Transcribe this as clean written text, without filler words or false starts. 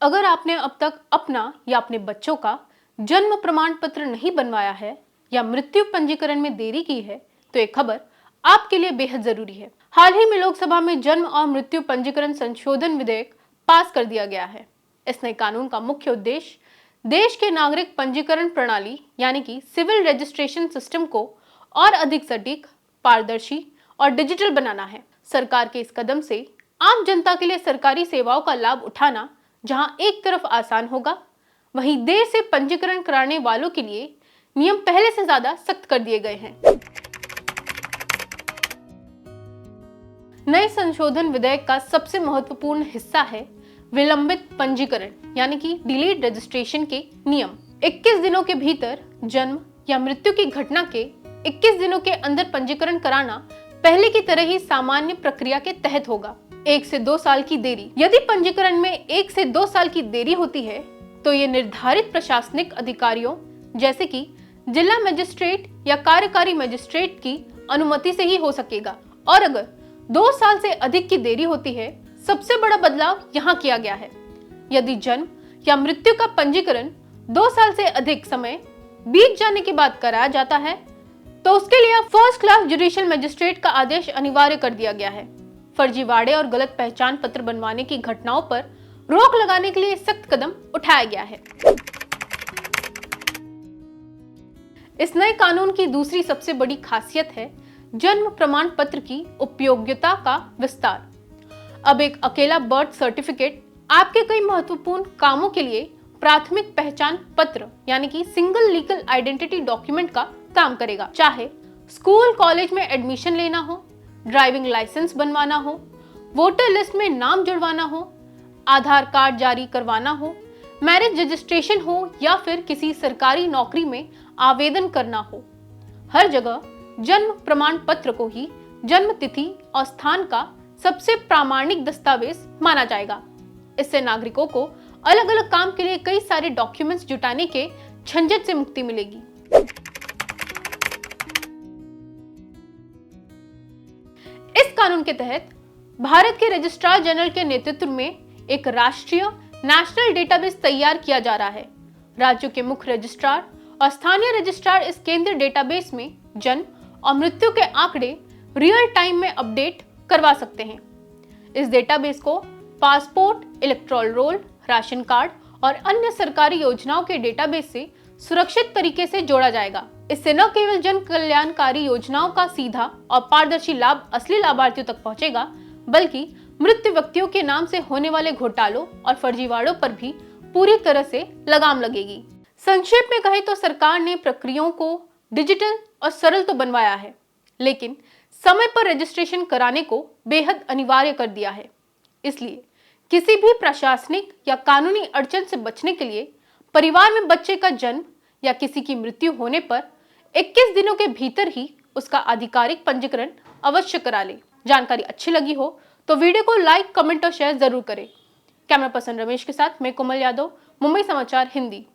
अगर आपने अब तक अपना या अपने बच्चों का जन्म प्रमाण पत्र नहीं बनवाया है या मृत्यु पंजीकरण में देरी की है तो ये खबर आपके लिए बेहद जरूरी है। हाल ही में लोकसभा में जन्म और मृत्यु पंजीकरण संशोधन विधेयक पास कर दिया गया है। इस नए कानून का मुख्य उद्देश्य देश के नागरिक पंजीकरण प्रणाली यानी कि सिविल रजिस्ट्रेशन सिस्टम को और अधिक सटीक, पारदर्शी और डिजिटल बनाना है। सरकार के इस कदम से आम जनता के लिए सरकारी सेवाओं का लाभ उठाना जहां एक तरफ आसान होगा, वहीं देर से पंजीकरण कराने वालों के लिए नियम पहले से ज्यादा सख्त कर दिए गए हैं। नए संशोधन विधेयक का सबसे महत्वपूर्ण हिस्सा है विलंबित पंजीकरण यानी कि डिलेड रजिस्ट्रेशन के नियम। 21 दिनों के भीतर जन्म या मृत्यु की घटना के 21 दिनों के अंदर पंजीकरण कराना पहले की तरह ही सामान्य प्रक्रिया के तहत होगा। 1 से 2 साल की देरी, यदि पंजीकरण में 1 से 2 साल की देरी होती है तो ये निर्धारित प्रशासनिक अधिकारियों जैसे कि जिला मजिस्ट्रेट या कार्यकारी मजिस्ट्रेट की अनुमति से ही हो सकेगा। और अगर 2 साल से अधिक की देरी होती है, सबसे बड़ा बदलाव यहाँ किया गया है। यदि जन्म या मृत्यु का पंजीकरण 2 साल से अधिक समय बीत जाने के बाद कराया जाता है तो उसके लिए फर्स्ट क्लास जुडिशियल मजिस्ट्रेट का आदेश अनिवार्य कर दिया गया है। फर्जीवाड़े और गलत पहचान पत्र बनवाने की घटनाओं पर रोक लगाने के लिए सख्त कदम उठाया गया है। इस नए कानून की दूसरी सबसे बड़ी खासियत है जन्म प्रमाण पत्र की उपयोगिता का विस्तार। अब एक अकेला बर्थ सर्टिफिकेट आपके कई महत्वपूर्ण कामों के लिए प्राथमिक पहचान पत्र यानी कि सिंगल लीगल आइडेंटिटी डॉक्यूमेंट का काम करेगा। चाहे स्कूल कॉलेज में एडमिशन लेना हो, ड्राइविंग लाइसेंस बनवाना हो, वोटर लिस्ट में नाम जुड़वाना हो, आधार कार्ड जारी करवाना हो, मैरिज रजिस्ट्रेशन हो या फिर किसी सरकारी नौकरी में आवेदन करना हो, हर जगह जन्म प्रमाण पत्र को ही जन्म तिथि और स्थान का सबसे प्रामाणिक दस्तावेज माना जाएगा। इससे नागरिकों को अलग अलग काम के लिए कई सारे डॉक्यूमेंट्स जुटाने के झंझट से मुक्ति मिलेगी। इस कानून के तहत भारत के रजिस्ट्रार जनरल के नेतृत्व में एक राष्ट्रीय नेशनल डेटाबेस तैयार किया जा रहा है। राज्यों के मुख्य रजिस्ट्रार और स्थानीय रजिस्ट्रार इस केंद्रीय डेटाबेस में जन्म और मृत्यु के आंकड़े रियल टाइम में अपडेट करवा सकते हैं। इस डेटाबेस को passport, electoral roll, ration card और अन्य सरकारी योजनाओं के डेटाबेस से सुरक्षित तरीके से जोड़ा जाएगा। इससे न केवल जन कल्याणकारी योजनाओं का सीधा और पारदर्शी लाभ असली लाभार्थियों तक पहुंचेगा, बल्कि मृत व्यक्तियों के नाम से होने वाले घोटालों और फर्जीवाड़ों पर भी पूरी तरह से लगाम लगेगी। संक्षेप में कहें तो सरकार ने प्रक्रियाओं को डिजिटल और सरल तो बनवाया है, लेकिन समय पर रजिस्ट्रेशन कराने को बेहद अनिवार्य कर दिया है। इसलिए किसी भी प्रशासनिक या कानूनी अड़चन से बचने के लिए परिवार में बच्चे का जन्म या किसी की मृत्यु होने पर 21 दिनों के भीतर ही उसका आधिकारिक पंजीकरण अवश्य करा ले। जानकारी अच्छी लगी हो तो वीडियो को लाइक, कमेंट और शेयर जरूर करें। कैमरा पर्सन रमेश के साथ मैं कोमल यादव, मुंबई समाचार हिंदी।